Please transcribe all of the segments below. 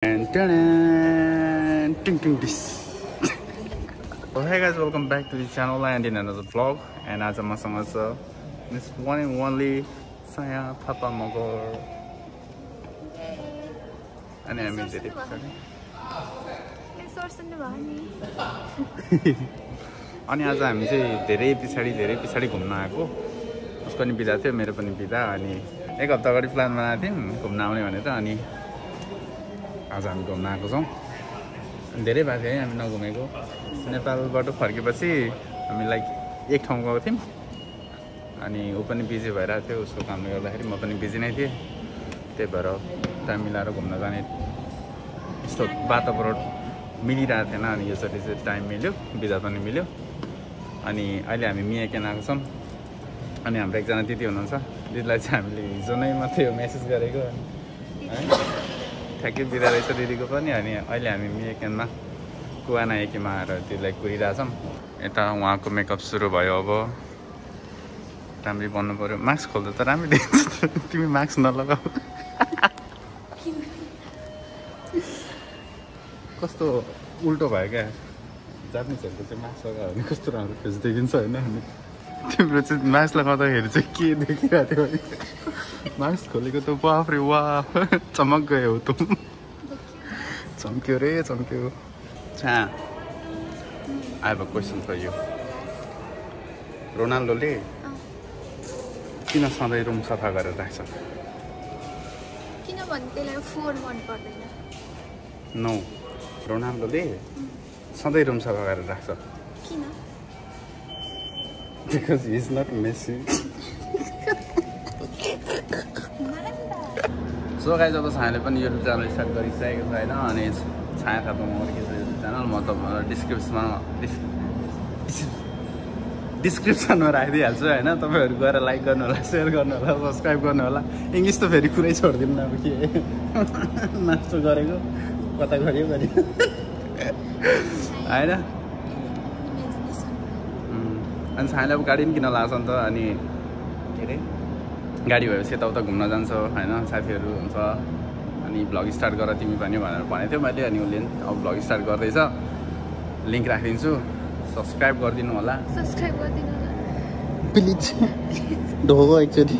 And so hey guys, welcome back to the channel and in another vlog. And आज मसँग छ Miss One and Only Saya Papa Mogor. अनि हामी धेरै अनि आज हामी चाहिँ धेरै पछाडी घुम्न आएको। उसको पनि बिदा थियो, मेरो पनि बिदा। अनि एक हप्ता अगाडि प्लान बनाएको थियौँ घुम्न आउने भनेर। अनि आज हामी घुम्न आएको छौँ। धेरै भएको थियो है हामी नघुमेको। नेपालबाट फर्केपछि हामी लाइक एक ठाउँ गएको थियौँ। अनि ऊ पनि बिजी भइरहेको थियो, उसको कामले गर्दाखेरि म पनि बिजी नै थिएँ। त्यही भएर टाइम मिलाएर घुम्न जाने यस्तो वातावरण मिलिरहेको थिएन। अनि यसरी चाहिँ टाइम मिल्यो, बिदा पनि मिल्यो। अनि अहिले हामी मियाकेन आएको छौँ। अनि हाम्रो एकजना दिदी हुनुहुन्छ, दिदीलाई चाहिँ हामीले हिजो नै मात्रै यो मेसेज गरेको है। ठ्याक्कै बिदा रहेछ दिदीको पनि। अनि अहिले हामी मियाकेनमा कुवाना एकीमा आएर दिदीलाई कुरिरहेछौँ। यता उहाँको मेकअप सुरु भयो। अब राम्ररी बन्नु पऱ्यो। मास्क खोल्दा त राम्ररी देखिन्छ, तिमी मास्क नलगाऊ। कस्तो उल्टो भयो क्या, जापानिजहरूको चाहिँ मास्क लगायो भने कस्तो राम्रो फेस देखिन्छ होइन। अनि तिम्रो चाहिँ मास्क लगाउँदाखेरि चाहिँ के देखिरहेको थियो भने मास्क खोलेको त बाफ्रे वाह चमक गयो त। चम्क्यो रे चम्क्यो। I have a question for you. रोनाल्डोले किन सधैँ रुम सफा गरेर राख्छ? किनभने त्यसलाई फोहोर मन पर्दैन। नो, रोनाल्डोले सधैँ रुम सफा गरेर राख्छ। किन? Because he is not Messi. So guys अब छायाले पनि युट्युब च्यानल स्टार्ट गरिसकेको छ होइन। अनि छाया थापा मगरको युट्युब च्यानल म तपाईँलाई डिस्क्रिप्सनमा राखिदिइहाल्छु होइन। तपाईँहरू गएर लाइक गर्नु होला, सेयर गर्नु होला, सब्सक्राइब गर्नु होला। इङ्ग्लिस त फेरि कुरै छोडिदिनु न, अब के नाच्नु गरेको कता गऱ्यो होइन। अनि छायाले अब गाडी पनि किन लाग्छ नि त। अनि के अरे गाडी भएपछि यताउता घुम्न जान्छ होइन, साथीहरू हुन्छ। अनि भ्लग स्टार्ट गर तिमी पनि भनेर भनेको थियो मैले। अनि उसले अब भ्लग स्टार्ट गर्दैछ, लिङ्क राखिदिन्छु, सब्सक्राइब गरिदिनु होला। सब्सक्राइब गरिदिनु होला प्लिज, ढोगो एकचोटि।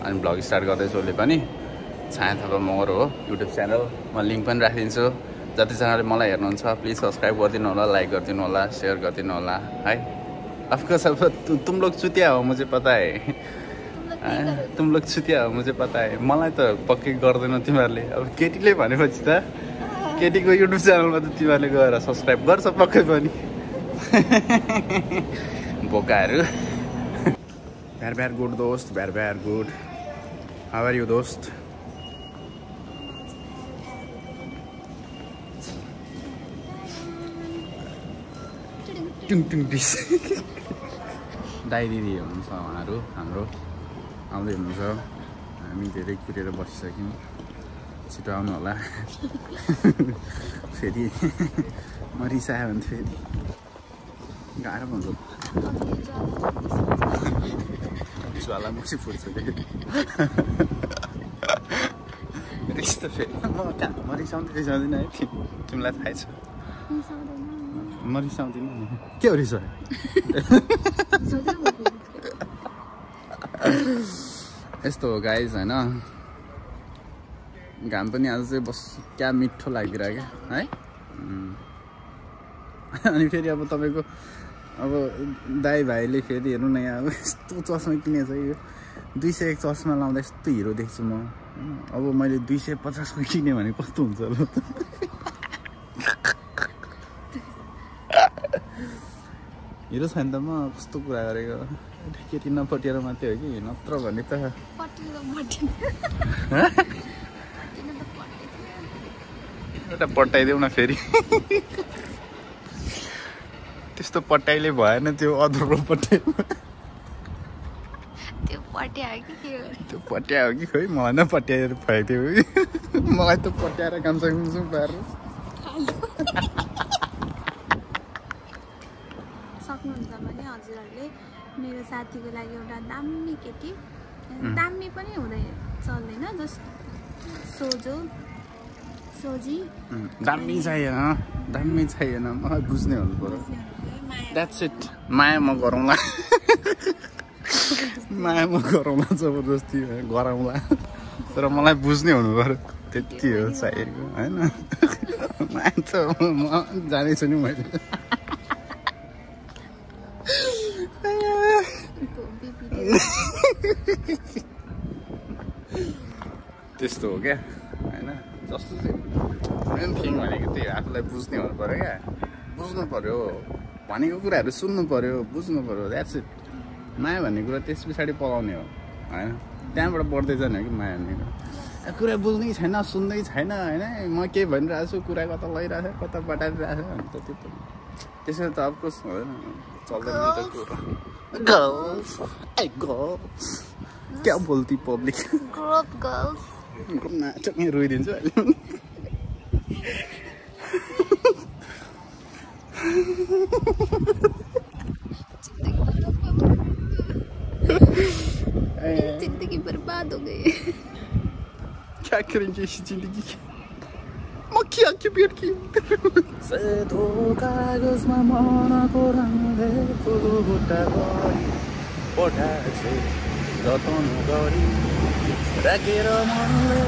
अनि भ्लग स्टार्ट गर्दैछ उसले पनि। छाया थापा मगर हो युट्युब च्यानल, म लिङ्क पनि राखिदिन्छु। जतिजनाले मलाई हेर्नुहुन्छ प्लिज सब्सक्राइब गरिदिनु होला, लाइक गरिदिनु होला, सेयर गरिदिनु होला है। अफकोर्स अब तुम लोग चुतिया हो मुझे पता है, तुम लोग चुतिया हो मुझे पता है। मलाई त पक्कै गर्दैन तिमीहरूले। अब केटीले भनेपछि त केटीको युट्युब च्यानलमा त तिमीहरूले गएर सब्सक्राइब गर्छ पक्कै पनि। बोकाहरू। भ्यार गुड दोस्त, भ्यार गुड। हाउ आर यु दोस्त? दाइ दिदी हुनुहुन्छ उहाँहरू हाम्रो, आउँदै हुनुहुन्छ। हामी धेरै कुरेर बसिसक्यौँ, छिटो आउनु होला। फेरि मरिसायो भने फेरि गाह्रो हुन्छ। ज्वालामुखी फुट्छ रिस त फेरि म कहाँ मरिसाउँदैन है। तिमीलाई थाहै छ मरिसाउँदिन के हो रिस। यस्तो हो गाइज होइन। घाम पनि आज चाहिँ बस क्या मिठो लागिरह्यो क्या है। अनि फेरि अब तपाईँको अब दाइ भाइले फेरि हेर्नु न यहाँ अब यस्तो चस्मा किनेछ यो 201 चस्मा लाउँदा यस्तो हिरो देख्छु म। अब मैले 250 को किनेँ भने कस्तो हुन्छ ल। हिरो छैन त म कस्तो कुरा गरेको। केटी नपटिएर मात्रै हो कि, नत्र भने त एउटा पट्याइदेऊ न फेरि। त्यस्तो पट्याइले भएन, त्यो अधुरो पट्याइ। त्यो पट्या हो कि खोइ, मलाई नपट्याएर भएको थियो। मलाई त पट्याएर काम सक्छु पारेर। सक्नुहुन्छ भने हजुरहरूले मेरो साथीको लागि एउटा दामी केटी, दामी पनि हुँदैन चल्दैन, जस्ट सोझो सोझी दामी चाहिएन मलाई बुझ्ने हुनु पर्यो द्याट्स इट माया म गरौँला जबरजस्ती गराउँला तर मलाई बुझ्ने हुनु पर्यो त्यति हो चाहिएको होइन माया त म जानेछु नि मैले त्यस्तो हो क्या होइन जस्तो चाहिँ मेन थिङ भनेको त्यही आफूलाई बुझ्ने हुनु पर्यो क्या बुझ्नु पर्यो भनेको कुराहरू सुन्नु पर्यो बुझ्नु पर्यो द्याट्स इट माया भन्ने कुरा त्यस पछाडि पलाउने हो होइन त्यहाँबाट बढ्दै जाने हो कि माया भनेको कुरा बुझ्नै छैन सुन्दै छैन होइन म के भनिरहेको छु कुरा कता लैरहेको छ कता बटाइरहेको छ भने त त्यो त्यसरी त अफकोर्स होइन चल्दैन नि त कुरा गर्ल्स क्या बोल्ती पब्लिक नाटकमै रोइदिन्छु अहिले जिंदगी बर्बाद हो गई क्या करेंगे इस जिंदगी की मक्खी आके बैठ की सेतो कागजमा मनको रङले फुलबुट्टा गरी पठाएको जतन गरी राखेर मनले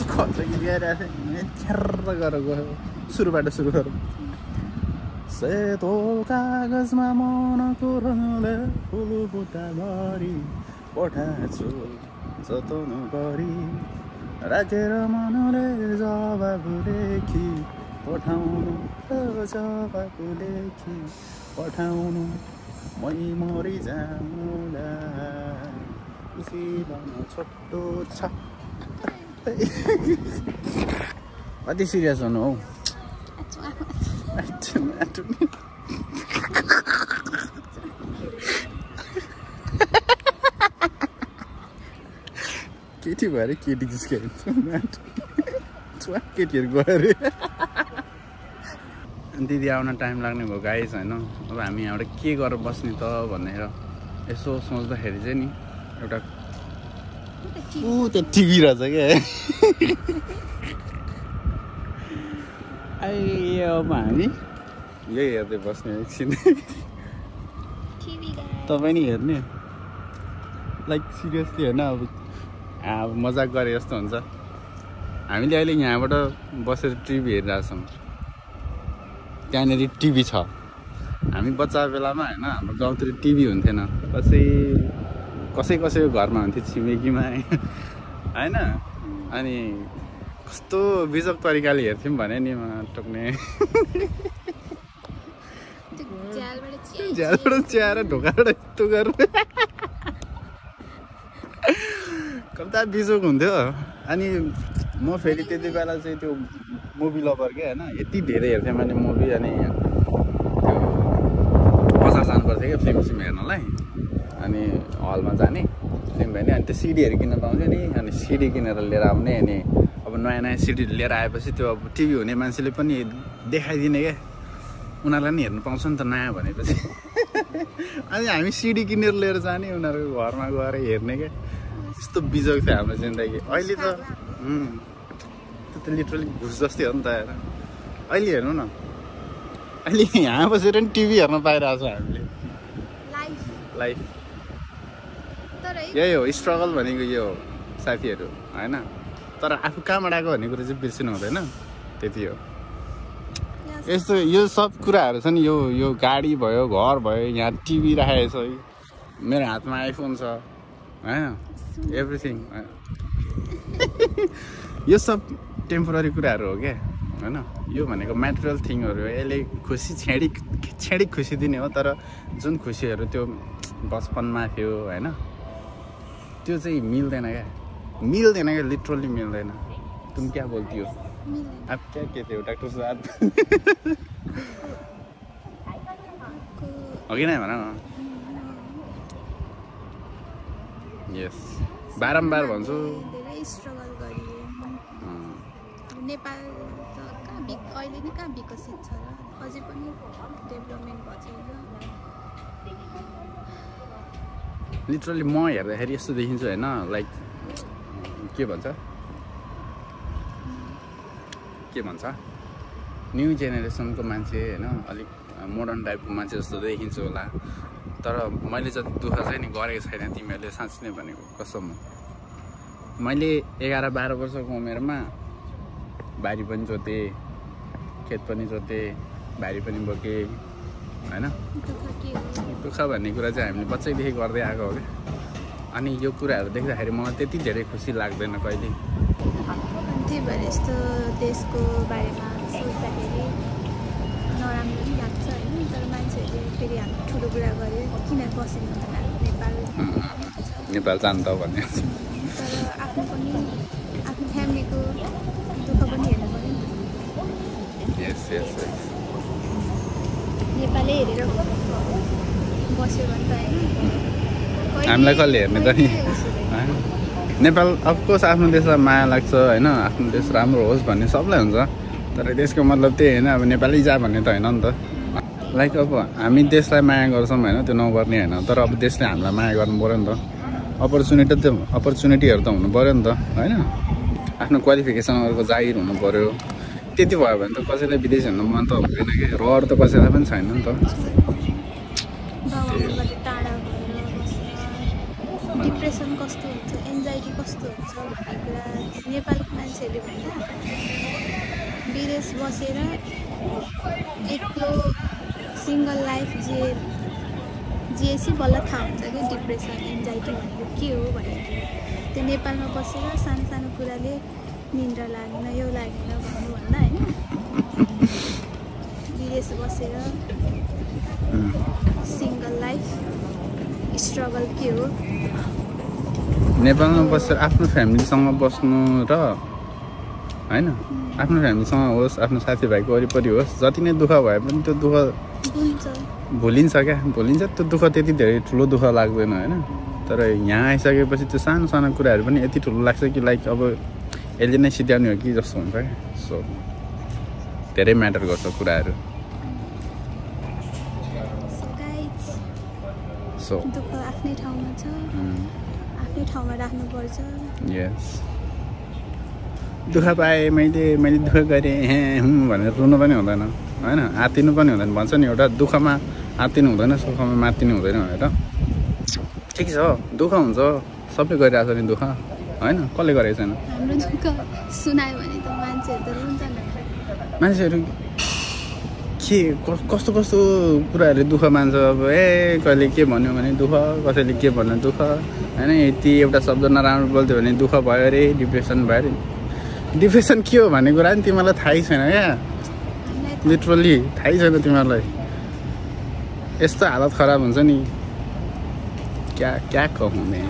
खतरा गीत गाइरहेको गरेर गयो सुरुबाट सुरु गरौँ सेतो कागजमा मनको रङले फुलबुट्टा गरी पठाएको जतन गरी राखेर मनले जवाब लेखी पठाउनु जवाब लेखी पठाउनु मै मरि जाउँला खुसी भन छोटो छ कति सिरियस हुनु हौ केटी भएर केटी जिस्कायो केटीहरू गयो अरे दिदी आउन टाइम लाग्ने भयो गाइस होइन अब हामी यहाँबाट के गरेर बस्ने त भनेर यसो सोच्दाखेरि चाहिँ नि एउटा त्यो टिभी रहेछ क्या अब हामी यही हेर्दै बस्ने एकछिन तपाईँ नि हेर्ने लाइक सिरियसली होइन अब मजाक गरे जस्तो हुन्छ हामीले अहिले यहाँबाट बसेर टिभी हेरिरहेछौँ त्यहाँनिर टिभी छ हामी बच्चा बेलामा होइन हाम्रो गाउँतिर टिभी हुन्थेन कसैको घरमा हुन्थ्यो छिमेकीमा होइन अनि कस्तो बिजोक तरिकाले हेर्थ्यौँ भने नि टक्ने झ्यालबाट च्याएर ढोकाबाट यस्तो गरेर कता बिजोक हुन्थ्यो अनि म फेरि त्यति बेला चाहिँ त्यो मुभी लभर क्या होइन यति धेरै हेर्थेँ मैले मुभी अनि त्यो बजार जानुपर्थ्यो क्या फिल्म हेर्नलाई अनि हलमा जाने फिल्म हेर्ने अनि त्यो सिडीहरू किन्न पाउँथ्यो नि अनि सिडी किनेर लिएर आउने अनि अब नयाँ नयाँ सिडी लिएर आएपछि त्यो अब टिभी हुने मान्छेले पनि देखाइदिने क्या उनीहरूलाई नि हेर्नु पाउँछ नि त नयाँ भनेपछि अनि हामी सिडी किनेर लिएर जाने उनीहरूको घरमा गएर हेर्ने क्या यस्तो बिजोग थियो हाम्रो जिन्दगी अहिले त त्यो त लिटरली घुस जस्तै हो नि त हेर अहिले हेर्नु न अहिले यहाँ बसेर नि टिभी हेर्न पाइरहेको छ हामीले लाइफ यही हो स्ट्रगल भनेको यो हो साथीहरू होइन तर आफू कहाँबाट आएको भन्ने कुरा चाहिँ बिर्सिनु हुँदैन त्यति हो यस्तो यो सब कुराहरू छ नि यो गाडी भयो घर भयो यहाँ टिभी राखेको छ मेरो हातमा आइफोन छ होइन एभ्रिथिङ यो सब टेम्पोररी कुराहरू हो क्या होइन यो भनेको मेटेरियल थिङहरू हो यसले खुसी छेडी खुसी दिने हो तर जुन खुसीहरू त्यो बचपनमा थियो होइन त्यो चाहिँ मिल्दैन क्या लिटरली मिल्दैन तुम क्या बोल्ती हो आप क्या कहते हो डाक्टर साहब हो कि नै भन न यस बारम्बार भन्छु धेरै स्ट्रगल गरियो नेपाल त अहिले नै कहाँ विकसित छ र अझै पनि डेभलपमेन्ट भएको छैन। लिटरली म हेर्दाखेरि यस्तो देखिन्छु होइन, लाइक के भन्छ न्यू जेनेरेसनको मान्छे होइन, अलिक मोडर्न टाइपको मान्छे जस्तो देखिन्छु होला। तर मैले जति दुःख चाहिँ नि गरेको छैन तिमीहरूले, साँच्चै नै भनेको कसम। मैले 11-12 वर्षको उमेरमा बारी पनि जोतेँ, खेत पनि जोतेँ, बारी पनि बोकेँ होइन। दुःख भन्ने कुरा चाहिँ हामीले बच्चैदेखि गर्दै आएको हो क्या। अनि यो कुराहरू देख्दाखेरि मलाई त्यति धेरै खुसी लाग्दैन कहिले। त्यही भएर यस्तो देशको बारेमा सोच्दाखेरि नराम्रो पनि लाग्छ होइन। तर मान्छेहरूले फेरि हामी ठुलो कुरा गऱ्यो किन बसेन नेपाल जानु त भन्ने। तर आफ्नो पनि आफ्नो फ्यामिलीको दुःख पनि हेर्नु पऱ्यो नि त। यस यस यस नेपालै हेरेर बस्यो भने त होइन हामीलाई कसले हेर्ने त नि। नेपाल अफकोर्स आफ्नो देशलाई माया लाग्छ होइन, आफ्नो देश राम्रो होस् भन्ने सबलाई हुन्छ। तर त्यसको मतलब त्यही होइन अब नेपालै जा भन्ने त होइन नि त। लाइक अब हामी देशलाई माया गर्छौँ होइन, त्यो नगर्ने होइन। तर अब देशले हामीलाई माया गर्नु पऱ्यो नि त। अपर्च्युनिटीहरू त हुनु पऱ्यो नि त होइन। आफ्नो क्वालिफिकेसनहरूको जागिर हुनु पऱ्यो। त्यति भयो भने त कसैलाई विदेश हिँड्नु मन त हुँदैन कि, रहर त कसैलाई पनि छैन नि त। डिप्रेसन कस्तो हुन्छ, एन्जाइटी कस्तो हुन्छ भन्ने कुरा नेपालको मान्छेहरूले भन्दा विदेश बसेर एक्लो सिङ्गल लाइफ जिएसी बल्ल थाहा हुन्छ कि डिप्रेसन एन्जाइटी भनेको के हो भनेर। त्यो नेपालमा बसेर सानो सानो कुराले निन्द्रा लागेन यो लागेन भन्नुभन्दा होइन, विदेश बसेर सिङ्गल लाइफ स्ट्रगल के हो। नेपालमा बसेर आफ्नो फ्यामिलीसँग बस्नु र होइन, आफ्नो फ्यामिलीसँग होस्, आफ्नो साथीभाइको वरिपरि होस्, जति नै दुःख भए पनि त्यो दुःख भुलिन्छ क्या। भुलिन्छ त्यो दुःख, त्यति धेरै ठुलो दुःख लाग्दैन होइन। तर यहाँ आइसकेपछि त्यो सानो सानो कुराहरू पनि यति ठुलो लाग्छ कि लाइक अब यसले नै सिध्याउने हो कि जस्तो हुन्छ क्या। सो धेरै म्याटर गर्छ कुराहरू। सो दुःख आफ्नै ठाउँमा छ, आफ्नै ठाउँमा राख्नुपर्छ। यस दुःख पाएँ मैले दुःख गरेँ भनेर रुनु पनि हुँदैन होइन, आत्तिनु पनि हुँदैन। भन्छ नि एउटा दुःखमा आत्तिनु हुँदैन, सुखमा मात्तिनु हुँदैन भनेर। ठिक छ, दुःख हुन्छ, सबले गरिरहेको छ नि दुःख होइन, कसले गरेको छैन। हाम्रो दुःख सुनायो भने त मान्छेहरू त रुन्छ नि। मान्छेहरू के कस्तो कस्तो कुराहरूले दुःख मान्छ। अब कहिले के भन्यो भने दुःख, कसैले के भन्यो दुःख होइन। यति एउटा शब्द नराम्रो बोल्थ्यो भने दुःख भयो अरे, डिप्रेसन भयो अरे। डिप्रेसन के हो भन्ने कुरा नि तिमीलाई थाहै छैन क्या। लिटरली थाहै छैन तिमीहरूलाई। यस्तो हालत खराब हुन्छ नि, क्या कहने।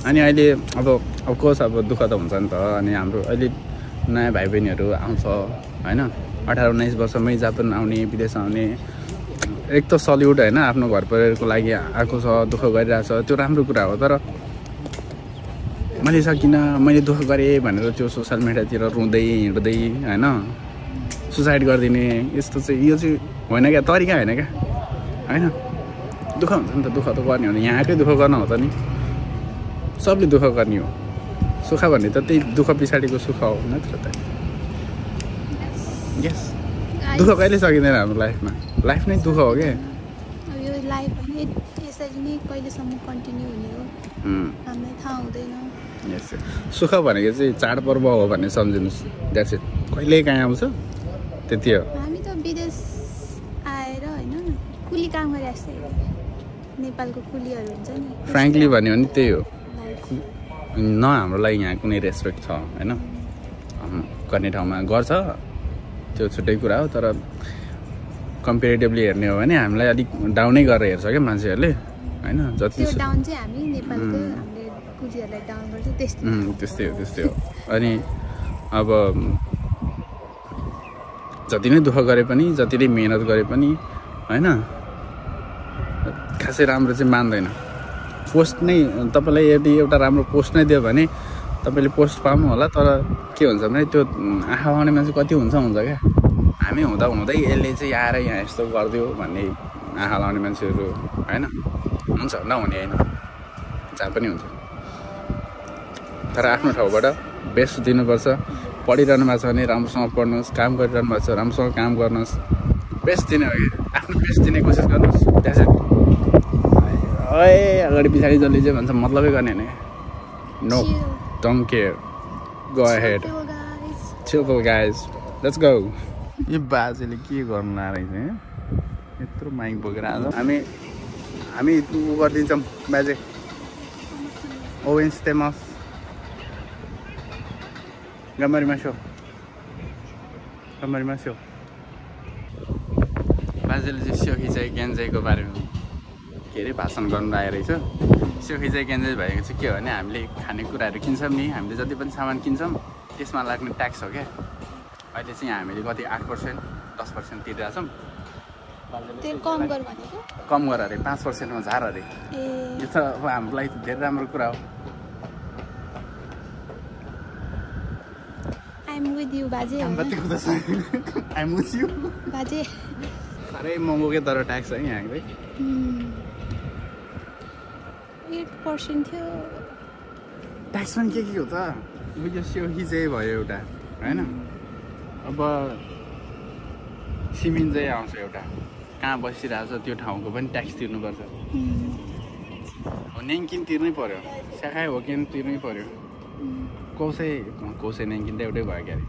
अनि अहिले अब अफकोर्स अब दुःख त हुन्छ नि त। अनि हाम्रो अहिले नयाँ भाइ बहिनीहरू आउँछ होइन, 18-19 वर्षमै जापान आउने, विदेश आउने। एक त सल्युट होइन, आफ्नो घर परिवारको लागि आएको छ, दुःख गरिरहेछ, त्यो राम्रो कुरा हो। तर मैले सकिनँ, मैले दुःख गरेँ भनेर त्यो सोसियल मिडियातिर रुँदै हिँड्दै होइन सुसाइड गरिदिने, यस्तो चाहिँ यो चाहिँ होइन क्या, तरिका होइन क्या होइन। दुःख हुन्छ नि त, दुःख त गर्ने हो नि, यहाँकै दुःख गर्न हो त नि। सबले दुःख गर्ने हो। सुख भन्ने त त्यही दुःख पछाडिको सुख हो नत्र त। यस दुःख कहिले सकिँदैन हाम्रो लाइफमा, लाइफ नै दुःख हो क्या। यो लाइफ पनि यसरी नै कहिलेसम्म कन्टिन्यू हुने हो हामीलाई थाहा हुँदैन। यस सुख भनेको चाहिँ चाडपर्व हो भन्ने सम्झिनुहोस्, द्याट्स इट। कहिले कहाँ आउँछ त्यति हो। हामी त विदेश आएर होइन कुली काम गरिरहेको छ, नेपालको कुलीहरू हुन्छ नि। फ्रेङ्कली भन्यो भने त्यही हो न। हाम्रो लागि यहाँ कुनै रेस्पेक्ट छ होइन, गर्ने ठाउँमा गर्छ, त्यो छुट्टै कुरा हो। तर कम्पेरिटिभली हेर्ने हो भने हामीलाई अलिक डाउनै गरेर हेर्छ क्या मान्छेहरूले होइन। जति डाउन चाहिँ हामी नेपालको हामीले कुलीहरूलाई डाउन गर्छ, त्यस्तै हो। अनि अब जति नै दुःख गरे पनि, जति नै मिहिनेत गरे पनि होइन, खासै राम्रो चाहिँ मान्दैन। पोस्ट नै तपाईँलाई यदि एउटा राम्रो पोस्ट नै दियो भने तपाईँले पोस्ट पाउनु होला, तर के हुन्छ भने त्यो आँखा पाउने मान्छे कति हुन्छ क्या हामी हुँदा हुँदै यसले चाहिँ आएर यहाँ यस्तो गरिदियो भन्ने आँखा लाउने मान्छेहरू होइन हुन्छ नहुने होइन जहाँ पनि हुन्छ तर आफ्नो ठाउँबाट बेस्ट दिनुपर्छ पढिरहनु भएको छ भने राम्रोसँग पढ्नुहोस् काम गरिरहनु भएको छ राम्रोसँग काम गर्नुहोस् बेस्ट दिने हो कि आफ्नो बेस्ट दिने कोसिस गर्नुहोस् त्यसै अगाडि पछाडि जसले चाहिँ भन्छ मतलबै गर्ने होइन no don't care go ahead chill guys let's go यो बाजेले के गर्नु रहेछ यत्रो माइक बोकेर आज हामी उ गरिदिन्छौँ बाजे ओवेन्स तेमस गम्बरिमास्यो बाजेले चाहिँ स्यो खिचाइ गेन्जाइको बारेमा के अरे भाषण गर्नु आएर रहेछ स्यो खिचाइ गेन्जाइ भएको चाहिँ के हो भने हामीले खानेकुराहरू किन्छौँ नि हामीले जति पनि सामान किन्छौँ त्यसमा लाग्ने ट्याक्स हो क्या अहिले चाहिँ हामीले कति 8% 10% तिरिरहेछौँ कम गर अरे 5%मा झार अरे यो त अब हाम्रो लागि धेरै राम्रो कुरा हो I'm with you बाजे I'm with you बाजे साह्रै महँगो के तर ट्याक्स है यहाँ 8% थियो ट्याक्स पनि के हो त यो स्यो खिचाइ भयो एउटा होइन अब सिमिन चाहिँ आउँछ एउटा कहाँ बसिरहेको छ त्यो ठाउँको पनि ट्याक्स तिर्नुपर्छ नेङ्किन तिर्नै पर्यो स्याखाइ हो कि तिर्नै पर्यो कोसै नेङ्किन त एउटै भयो क्यारे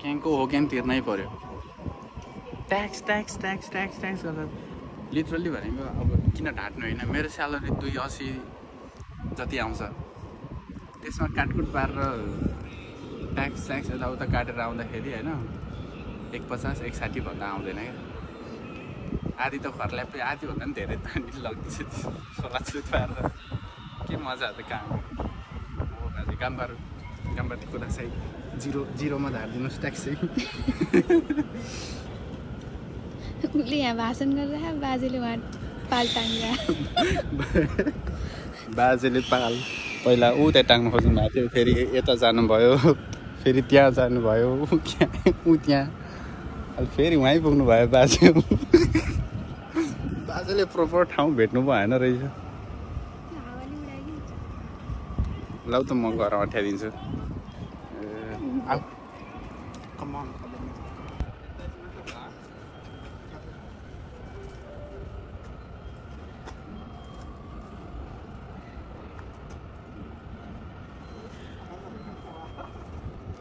क्याङको हो कि तिर्नै पर्यो ट्याक्स गर्दा लिटरली भनेको अब किन ढाँट्नु होइन मेरो स्यालेरी 280 जति आउँछ त्यसमा काटकुट पारेर ट्याक्स यताउता काटेर आउँदाखेरि होइन 150 160 भन्दा आउँदैन क्या आधी त घर ल्यापै आधीभन्दा पनि धेरै पानी लग्दैछ सोलासुत पारेर के मजा त काम हो बाजे गाम्बारको कुरा चाहिँ जिरोमा झारिदिनुहोस् ट्याक्स चाहिँ उसले यहाँ भाषण गरेर बाजेले उहाँ पाल टाङ्गा बाजेले पाल पहिला ऊ त्यहाँ टाङ्नु खोज्नु भएको थियो फेरि यता जानुभयो फेरि त्यहाँ जानुभयो ऊ त्यहाँ अहिले फेरि उहीँ पुग्नु भयो बाजेले प्रोपर ठाउँ भेट्नु भएन रहेछ ल त म घर अँठ्याइदिन्छु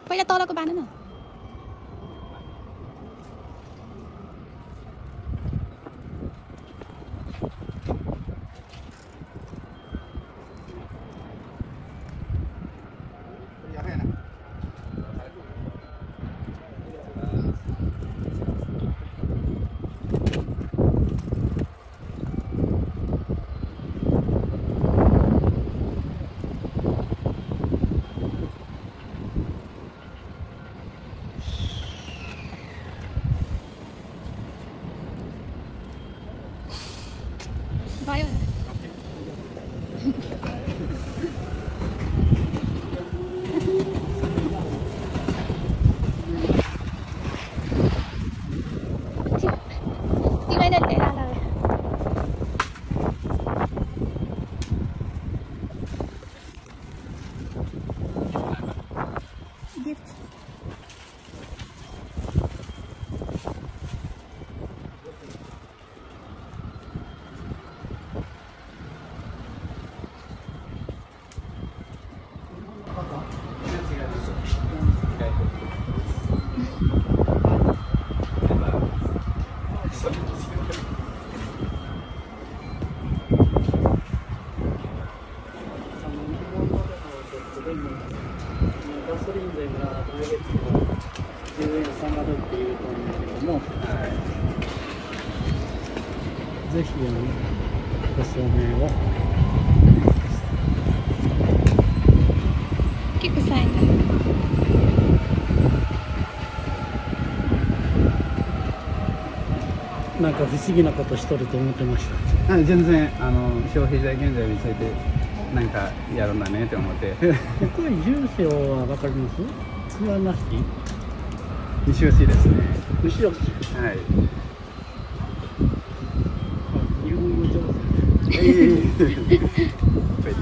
पहिला तलको बान न भयोぜひご証明を結構サインなんか不思議なことしとると思ってました。全然消費税減税についてなんかやるんだねって思って。ここ住所はわかります？ツアーなし？西吉ですね。西吉。はい。日本語上手。はい、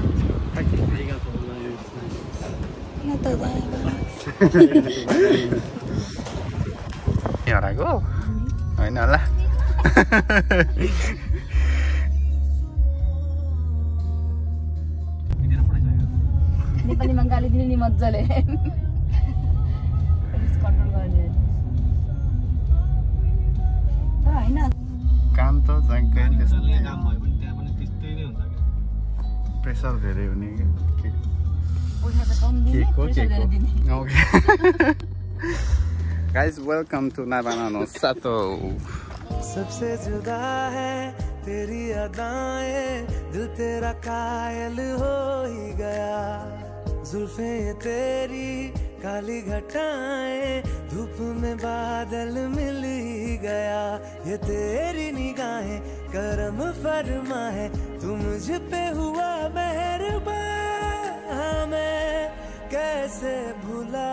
ありがとうございます。ありがとうございます。 हराएको होइन होला नेपालीमा गाली दिने नि मज्जाले कन्ट्रोल गर्ने हैन काम त जङ्कै त्यस्तै प्रेसर धेरै हुने पैसा त कम दिने प्रेसर धेरै दिने ओके गाइस वेलकम टू नाबानानो सातो सबसे जुदा है तेरी अदाएं दिल तेरा कायल हो ही गया जुल्फे तेरी काली घटाएं धूप में बादल मिल ही गया ये तेरी निगाहें करम फरमा है तू मुझ पे हुआ मेहरबान मैं कैसे भूला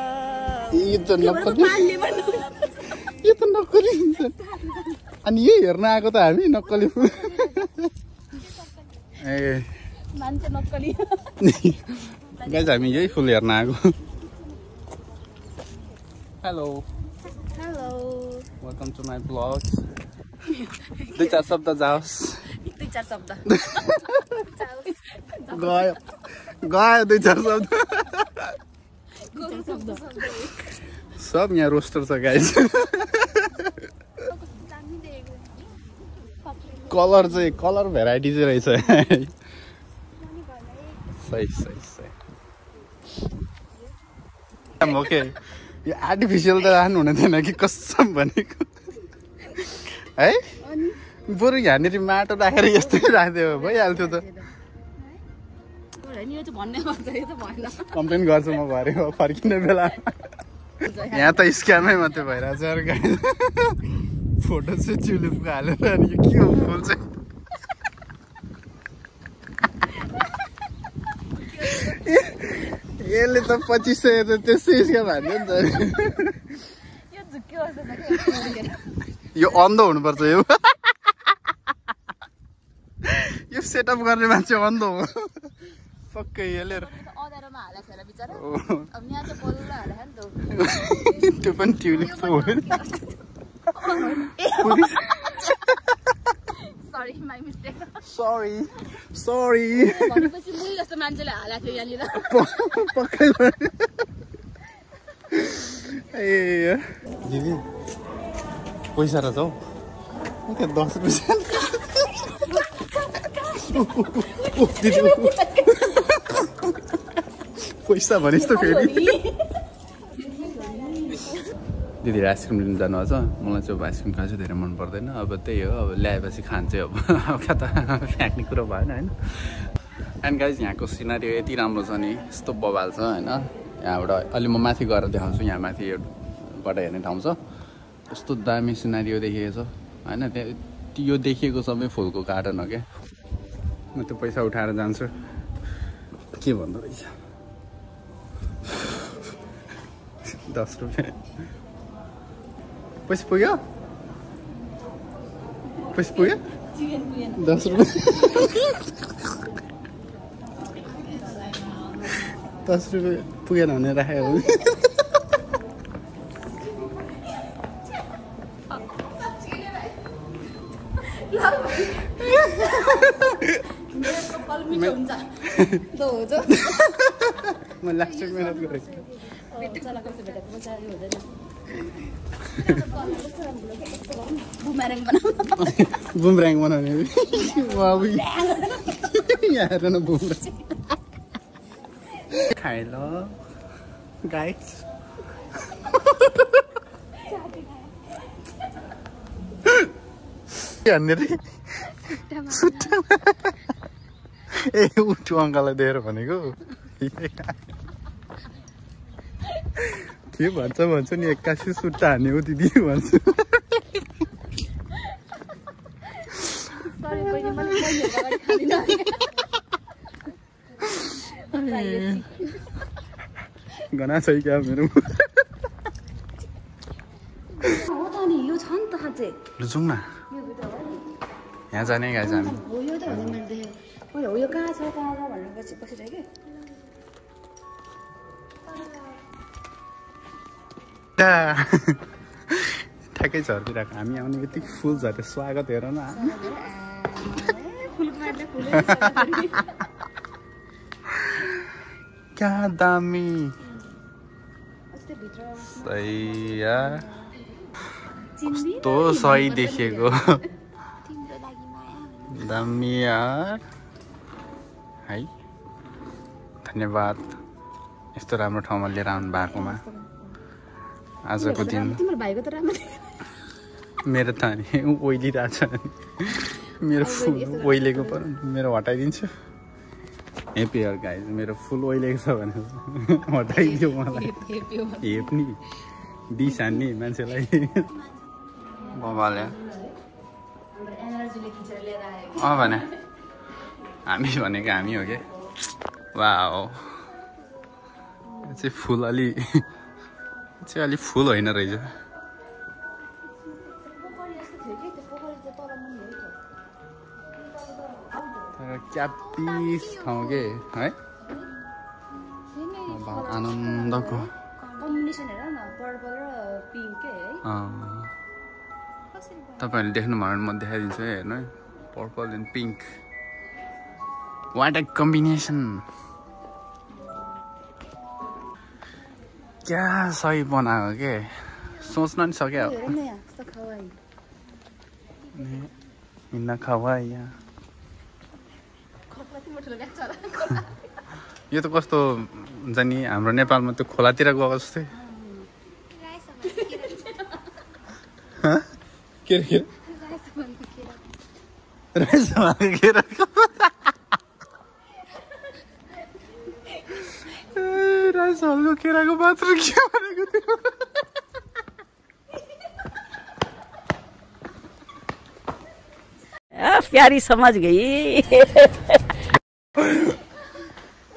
यो त नक्कली हुन्छ अनि यही हेर्न आएको त हामी नक्कली फुल ए मान्छे नक्कली गाइस हामी यही फुल हेर्न आएको hello hello welcome to my blog दुई चार शब्द जाओस् दुई चार शब्द गयो गयो दुई चार शब्द सब यहाँ रोस्टर छ गाइस कलर चाहिँ कलर भेराइटी चाहिँ रहेछ सही सही सही ओके यो आर्टिफिसियल त राख्नु हुने थिएन कि कसम भनेको है बरु यहाँनिर माटो राखेर यस्तै राखिदियो भइहाल्थ्यो त कम्प्लेन गर्छु म भरे फर्किने बेला यहाँ त स्क्यामै मात्रै भइरहेछ अरू गाडी फोटो चाहिँ चुलिपको हालेर अनि यो के हो फुल चाहिँ यसले त 2500 त त्यसै स्क्याम हाल्यो नि त यो अन्धो हुनुपर्छ यो सेटअप गर्ने मान्छे अन्धो हो पक्कै यसले अँधारोमा हालेको छैन बिचरा अब यहाँ चाहिँ बल्ल हालेको नि त त्यो पनि ट्युलिप त हो sorry my mistake sorry sorry भनेपछि मुई जस्तो मान्छेले हालेको थियो यहाँनिर पक्कै ए दिदी पैसा रहेछ हौ 10 रुपियाँ पैसा भनिस् त फेरि दिदीले आइसक्रिम लिनु जानुभएको छ मलाई चाहिँ अब आइसक्रिम खानु चाहिँ धेरै मन पर्दैन अब त्यही हो अब ल्याएपछि खान्छ अब कता फ्याँक्ने कुरो भएन होइन एन्ड गाइज यहाँको सिनारी यति राम्रो छ नि यस्तो बवाल छ होइन यहाँबाट अलि म माथि गएर देखाउँछु यहाँ माथिबाट हेर्ने ठाउँ छ यस्तो दामी सिनारी देखिएको छ होइन त्यहाँ यो देखिएको सबै फुलको गार्डन हो क्या म त्यो पैसा उठाएर जान्छु के भन्दो रहेछ 10 रुपियाँ पैसा पुग्यो 10 रुपियाँ 10 रुपियाँ पुगेन भने राखेको म लास्ट मेहनत गरेको बुमऱ्याङ बनाउने यहाँ हेर न बुमऱ्याङ खाए ल गाइस ए उठ्यो अङ्कललाई दिएर भनेको के भन्छ नि 81 सुट्टा हान्ने हो दिदी भन्छु घना छ क्या मेरो जाउँ न यहाँ जाने गाइस हामी हो यो त भने मैले देखेँ हो यो कहाँ छ भनेर बसिरहेको के ठ्याक्कै झरिरहेको हामी आउने बित्तिकै फुल झरे स्वागत हेर न क्या दामी सही यार कस्तो सही देखेको दामी यार है धन्यवाद यस्तो राम्रो ठाउँमा लिएर आउनु भएकोमा आजको दिन तिम्रो भाइको त राम्रो मेरो त नि ओइलिरहेछ मेरो फुल ओइलेको पर मेरो हटाइदिन्छु हेपी हेयर गाइज मेरो फुल ओइलेको छ भने हटाइदियो मलाई हेप्ने डिस हान्ने मान्छेलाई बबाले भने हामी भनेको हामी हो क्या वाओ चाहिँ फुल अलि फुल होइन रहेछ क्या पिस ठाउँ के है आनन्दको कम्बिनेसन हेर न पर्पल र पिङ्क के है तपाईँहरूले देख्नुभयो भने म देखाइदिन्छु है हेर्नु है purple and pink what a combination क्या सही बनाएको के सोच्न नि सक्यो इन खवाई यहाँ यो त कस्तो हुन्छ नि हाम्रो नेपालमा त्यो खोलातिर गएको जस्तै के राइसहलको केराको मात्र के भनेको थियो प्यारी समझ गई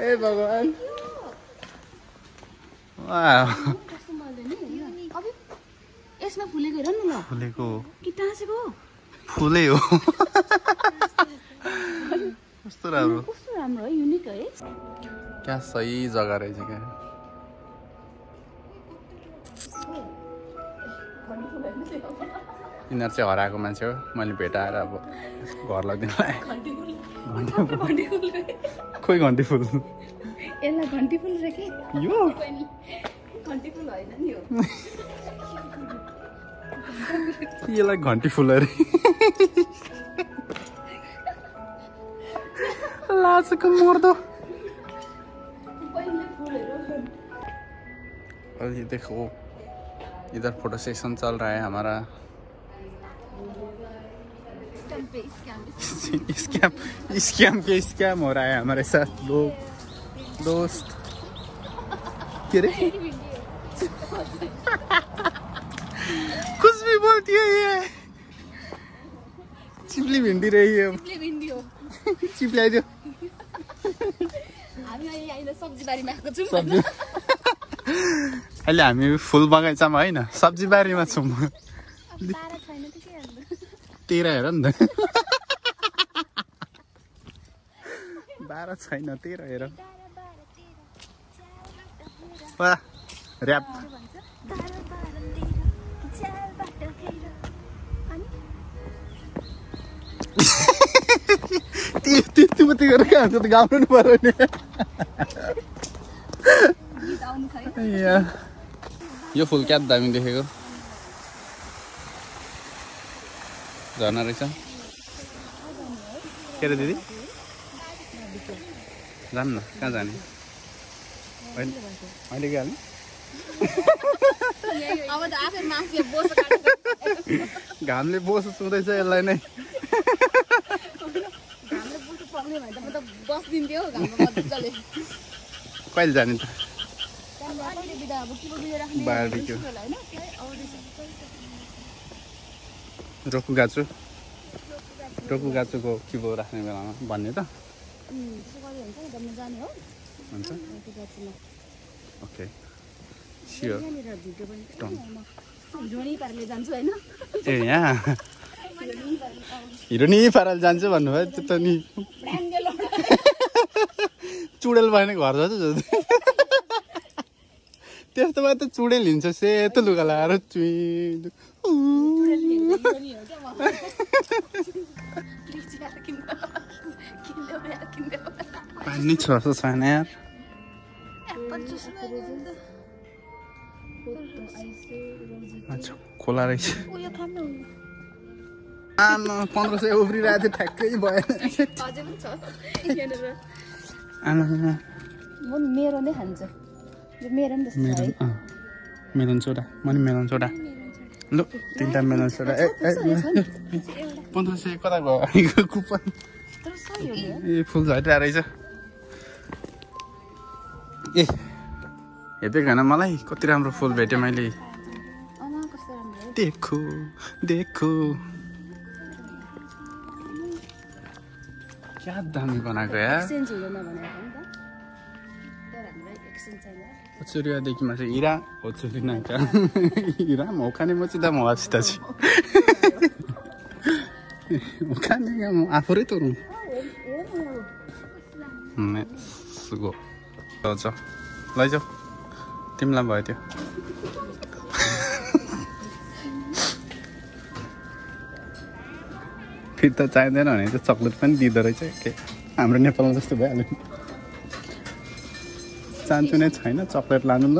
ए भगवान वाह यसमा फुलेको हेर न ल फुलेको कि टाँसेको फुलै हो कस्तो राम्रो है युनिक है क्या सही जग्गा रहेछ क्या यिनीहरू चाहिँ हराएको मान्छे हो मैले भेटाएर अब घर लगिदिनुलाई खोइ घन्टी फुल यसलाई घन्टी फुल रे के यो घन्टी फुल होइन नि हो यसलाई घन्टी फुल अरे लाजको मर्दो और ये देखो इधर फोटो सेशन चल रहा है हमारा स्कैम हो रहा है हमारे साथ लोग दोस्त क्या रे कुछ भी बोलती है ये चिप्ली भिंडी रही है चिप्ली आइदियो सब्जी बारीमा आएको छौँ सब्जी अहिले हामी फुल बगैँचामा होइन सब्जी बारीमा छौँ तेह्र हेर नि त 12 छैन 13 हेर ऱ्याप त्यति मात्रै गरेर कहाँ हुन्छ त गाउनु नि पर्यो नि यो फुल क्या दामी देखेको झर्ना रहेछ के रे दिदी जाऊँ न कहाँ जाने अहिले के हाल्ने घामले बोसो चुँदैछ यसलाई नै कहिले जाने त बार्बिक्यू रोकुगाचुको किबो राख्ने बेलामा भन्ने त हुन्छ ओके स्योर ए यहाँ हिरो नि पाराले जान्छ भन्नुभयो त्यो त नि चुडेल भएन घर जान्छ त्यस्तोमा त चुडेल हिँड्छ सेतो लुगा लगाएर पानी छ जस्तो छैन यार खोला रहेछ आमा 1500 उफ्रिरहेको थियो ठ्याक्कै भएन मेरो नै खान्छ मेरो नि melon soda money melon soda लु 3टा मेलन सोडा 1500 कता गयो कुपन ए फुल झटिरहेको रहेछ ए हेर्दै खान मलाई कति राम्रो फुल भेटेँ मैले देखो देखो क्या दामी बनाएको यार ओचुरियादेखि माथि हिरा ओचुरी नाका हिरा मौखाने मचिदा मवासिता छि मौखाने म आफुरै तोरु ने सुगो लज लैजाऊ तिमीलाई भयो त्यो फेरि त चाहिँदैन भने त चक्लेट पनि दिँदो रहेछ के हाम्रो नेपालमा जस्तो भइहाल्यो चाहन्छु नै छैन चक्लेट लानु ल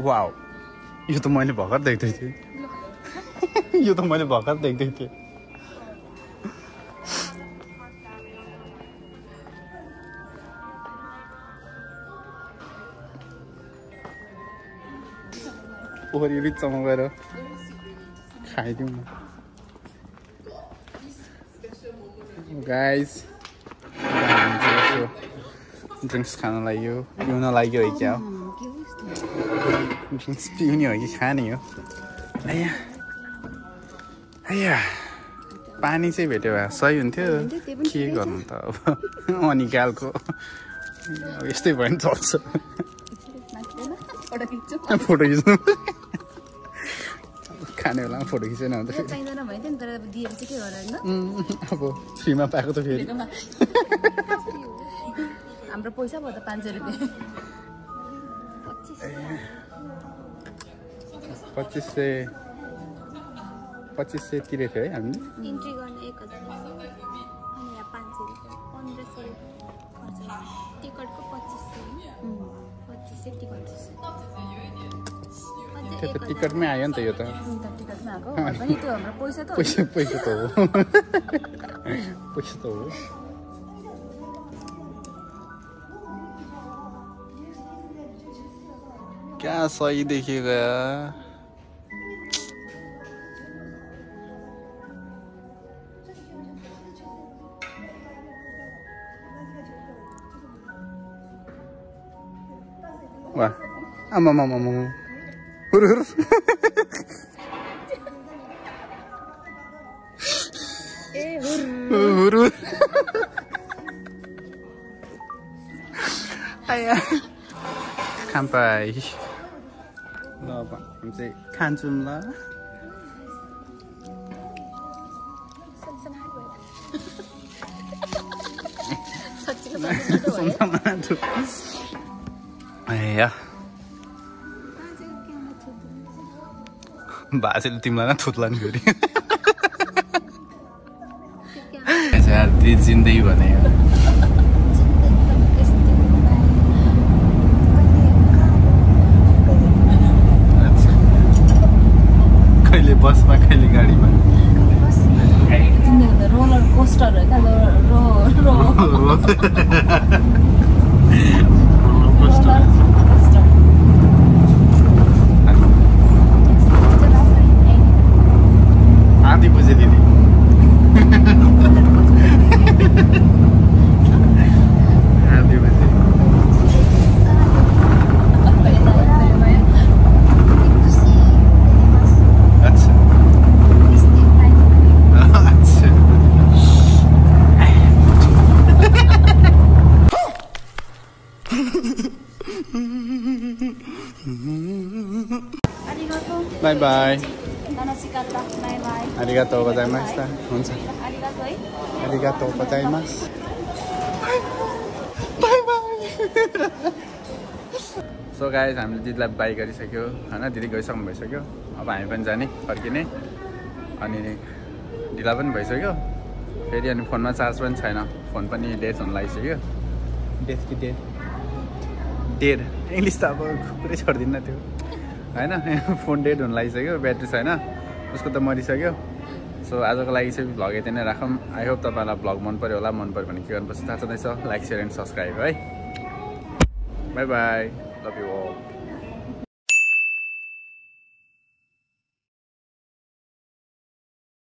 वाउ यो त मैले भर्खर देख्दै थिएँ यो त मैले भर्खर देख्दै थिएँ पोखरी बिचमा गएर खाइदिउँ न गाइस ड्रिङ्क्स खान लाग्यो पिउन लाग्यो है क्या ड्रिङ्क्स पिउने हो कि खाने हो आया आया पानी चाहिँ भेट्यो भए सही हुन्थ्यो के गर्नु त अब अनिकालको यस्तै भयो नि चल्छ फोटो खिच्नु खाने बेलामा फोटो खिचेन भने त अब फ्रीमा पाएको त फेरि हाम्रो पैसा भयो त 500 रुपैयाँ 2500 तिरेको थियो है हामीले इन्ट्री गर्ने 1000 अनि यहाँ 500 रुपैयाँ 1500 टिकटको 2500 टिकट त्यो त टिकटमै आयो नि त यो त टिकटमा आएको पनि त्यो हाम्रो पैसा त पैसा त हो पैसा त हो क्या सही देखिएगा वाह आमा मामा मामा हुर हुर ए हुर हुर आया खाम्पाई ल अब हामी चाहिँ खान्छौँ ल आया बाजेले तिमीलाई न थुत्ला नि फेरि जिन्दगी भने कहिले बसमा कहिले गाडीमा रोलर कोस्टर आधी बुझे दिदी आधी बुझे अच्छा बाई Nanasikata. Bye-bye. आरिगातो गोजाइमासु हुन्छ Arigato है. आरिगातो गोजाइमासु बाई बाई सो गाइस हामीले दिदीलाई बाई गरिसक्यो हैन दिदी गइसक्नु भइसक्यो अब हामी पनि जाने फर्किने अनि ढिला पनि भइसक्यो फेरि अनि फोनमा चार्ज पनि छैन फोन पनि डेड हुन लागिसक्यो डेड कि डेड डेड इङ्ग्लिस त अब पुरै छोड्दिन्न त्यो हैन फोन डेड हुन लागिसक्यो ब्याट्री छैन उसको त मरिसक्यो सो आजको लागि चाहिँ भ्लग यति नै राखौँ आई होप तपाईँलाई भ्लग मन पऱ्यो होला मन पऱ्यो भने के गर्नुपर्छ थाहा छँदैछ लाइक सेयर एन्ड सब्सक्राइब है bye bye love you all